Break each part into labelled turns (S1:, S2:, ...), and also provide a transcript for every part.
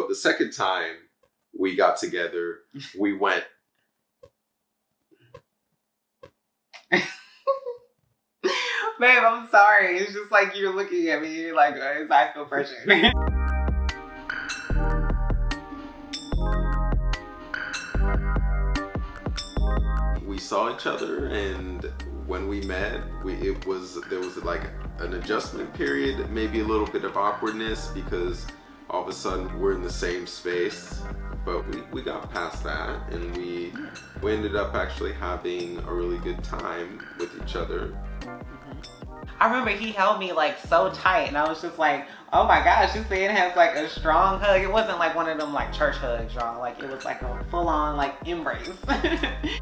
S1: So the second time we got together, we went.
S2: Babe, I'm sorry. It's just like you're looking at me. You're like, I feel pressure.
S1: We saw each other, and when we met, there was like an adjustment period, maybe a little bit of awkwardness because all of a sudden we're in the same space. But we got past that, and we ended up actually having a really good time with each other.
S2: I remember he held me like so tight, and I was just like, oh my gosh, this man has like a strong hug. It wasn't like one of them like church hugs, y'all. Like it was like a full on like embrace.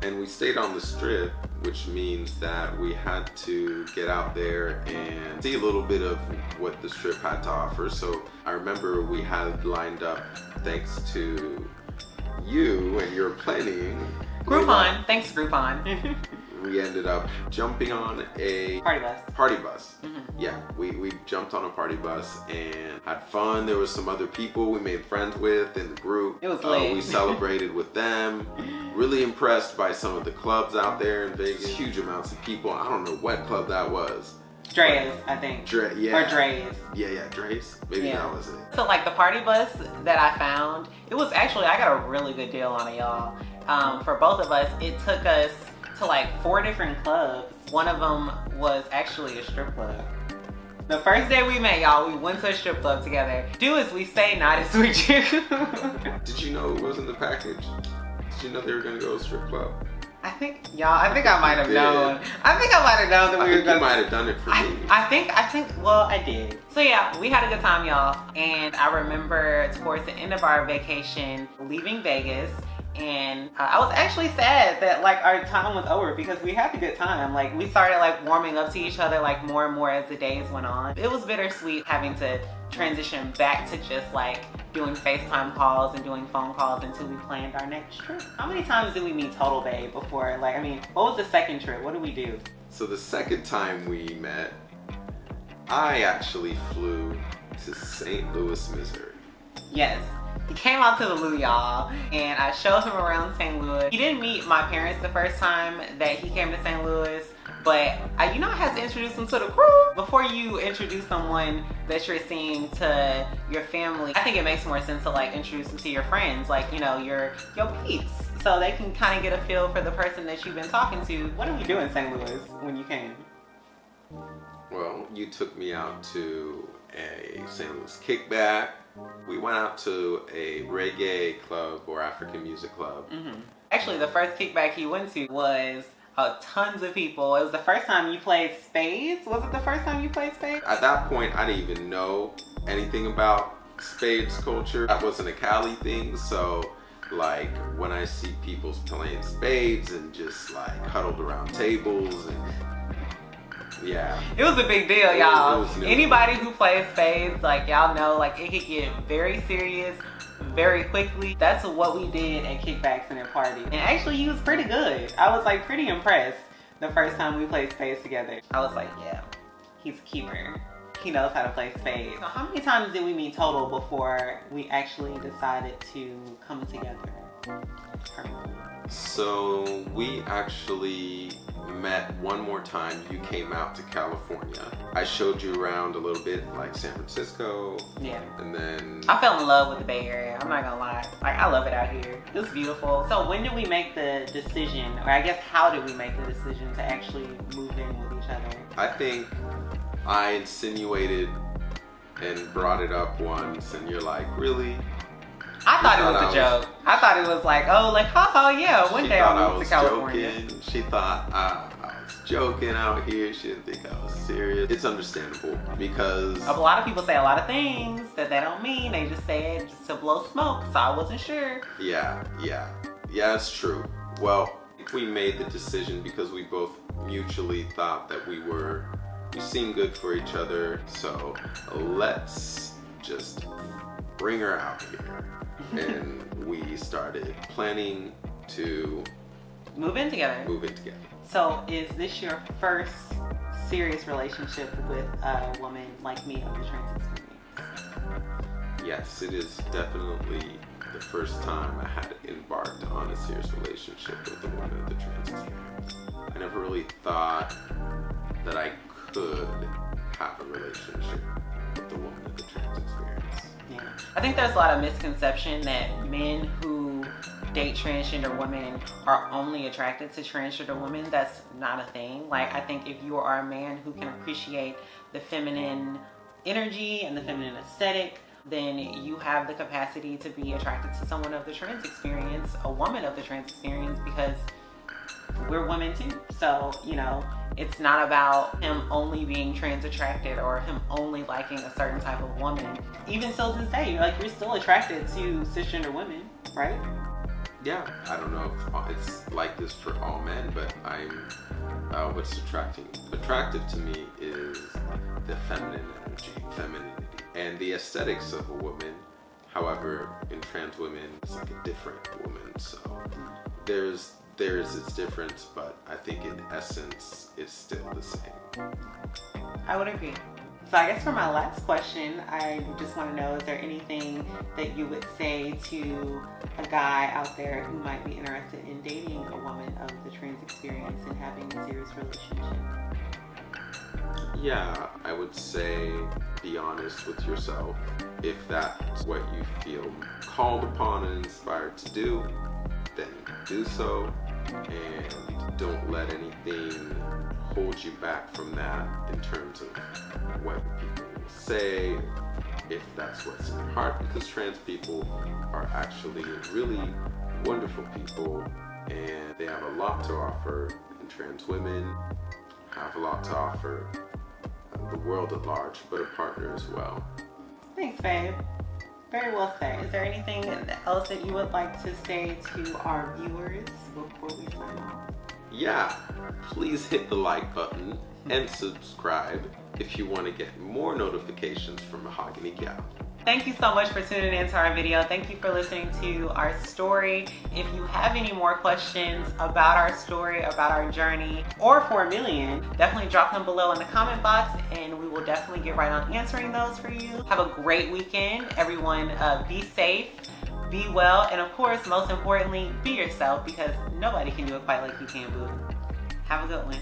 S1: And we stayed on the strip, which means that we had to get out there and see a little bit of what the strip had to offer. So I remember we had lined up, thanks to you and your planning.
S2: Groupon, thanks Groupon.
S1: We ended up jumping on a party bus. Mm-hmm. Yeah, we jumped on a party bus and had fun. There was some other people we made friends with in the group.
S2: It was lit.
S1: We celebrated with them. Really impressed by some of the clubs out there in Vegas. Huge amounts of people. I don't know what club that was.
S2: Dre's, I think.
S1: Yeah.
S2: Or Dre's.
S1: Yeah, Dre's. Maybe that was it.
S2: So like the party bus that I found, it was actually, I got a really good deal on it, y'all. For both of us, it took us to like 4 different clubs. One of them was actually a strip club. The first day we met, y'all, we went to a strip club together. Do as we say, not as we do.
S1: Did you know it was in the package? Did you know they were gonna go to a strip club?
S2: I think I might have known. I think I might have known that we were gonna.
S1: You might have done it for me.
S2: I think, well, I did. So yeah, we had a good time, y'all. And I remember towards the end of our vacation, leaving Vegas, and I was actually sad that like our time was over because we had a good time. Like we started like warming up to each other like more and more as the days went on. It was bittersweet having to transition back to just like doing FaceTime calls and doing phone calls until we planned our next trip. How many times did we meet total, babe, before? Like, I mean, what was the second trip? What did we do?
S1: So the second time we met, I actually flew to St. Louis, Missouri.
S2: Yes. He came out to the Lou, y'all, and I showed him around St. Louis. He didn't meet my parents the first time that he came to St. Louis, but I had to introduce him to the crew. Before you introduce someone that you're seeing to your family, I think it makes more sense to like introduce them to your friends, like, you know, your peeps, so they can kind of get a feel for the person that you've been talking to. What did we do in St. Louis when you came?
S1: Well, you took me out to a St. Louis kickback. We went out to a reggae club or African music club. Mm-hmm.
S2: Actually, the first kickback he went to was tons of people. It was the first time you played spades. Was it the first time you played spades?
S1: At that point, I didn't even know anything about spades culture. That wasn't a Cali thing, so like when I see people playing spades and just like huddled around tables and yeah.
S2: It was a big deal, y'all. Anybody who plays spades, like y'all know, like it could get very serious very quickly. That's what we did at kickbacks and at parties. And actually he was pretty good. I was like pretty impressed the first time we played spades together. I was like, yeah, he's a keeper. He knows how to play spades. So how many times did we meet total before we actually decided to come together?
S1: So we actually met one more time. You came out to California. I showed you around a little bit, like San Francisco.
S2: Yeah.
S1: And then
S2: I fell in love with the Bay Area. I'm not gonna lie. Like, I love it out here. It was beautiful. So when did we make the decision, or I guess how did we make the decision to actually move in with each other?
S1: I think I insinuated and brought it up once, and you're like, really?
S2: I thought it was a joke. I thought it was like, oh, like, haha, yeah, one day I'll move to California.
S1: Joking. She thought I was joking out here. She didn't think I was serious. It's understandable because
S2: a lot of people say a lot of things that they don't mean. They just say it just to blow smoke, so I wasn't sure.
S1: Yeah, it's true. Well, we made the decision because we both mutually thought that we seemed good for each other, so let's just bring her out here. And we started planning to
S2: move in together. So is this your first serious relationship with a woman like me of the trans experience?
S1: Yes, it is definitely the first time I had embarked on a serious relationship with a woman of the trans experience. I never really thought that I could have a relationship with a woman of the trans experience.
S2: Yeah. I think there's a lot of misconception that men who date transgender women are only attracted to transgender women. That's not a thing. Like, I think if you are a man who can appreciate the feminine energy and the feminine aesthetic, then you have the capacity to be attracted to someone of the trans experience, a woman of the trans experience, because we're women too. So, you know, it's not about him only being trans attracted or him only liking a certain type of woman. Even still to this day, like, you're still attracted to cisgender women, right?
S1: Yeah, I don't know if it's like this for all men, but what's attractive to me is the feminine energy, femininity, and the aesthetics of a woman. However, in trans women, it's like a different woman. So there's its difference, but I think in essence, it's still the same.
S2: I would agree. So I guess for my last question, I just want to know, is there anything that you would say to a guy out there who might be interested in dating a woman of the trans experience and having a serious relationship?
S1: Yeah, I would say be honest with yourself. If that's what you feel called upon and inspired to do, then do so, and don't let anything hold you back from that in terms of what people will say, if that's what's in your heart, because trans people are actually really wonderful people and they have a lot to offer, and trans women have a lot to offer the world at large, but a partner as well.
S2: Thanks, babe. Very well said. Is there anything else that you would like to say to our viewers before we sign off?
S1: Yeah, please hit the like button and subscribe if you want to get more notifications from Mahogany Gal.
S2: Thank you so much for tuning into our video. Thank you for listening to our story. If you have any more questions about our story, about our journey, or for a million, definitely drop them below in the comment box and we will definitely get right on answering those for you. Have a great weekend. Everyone, be safe, be well, and of course, most importantly, be yourself, because nobody can do it quite like you can, boo. Have a good one.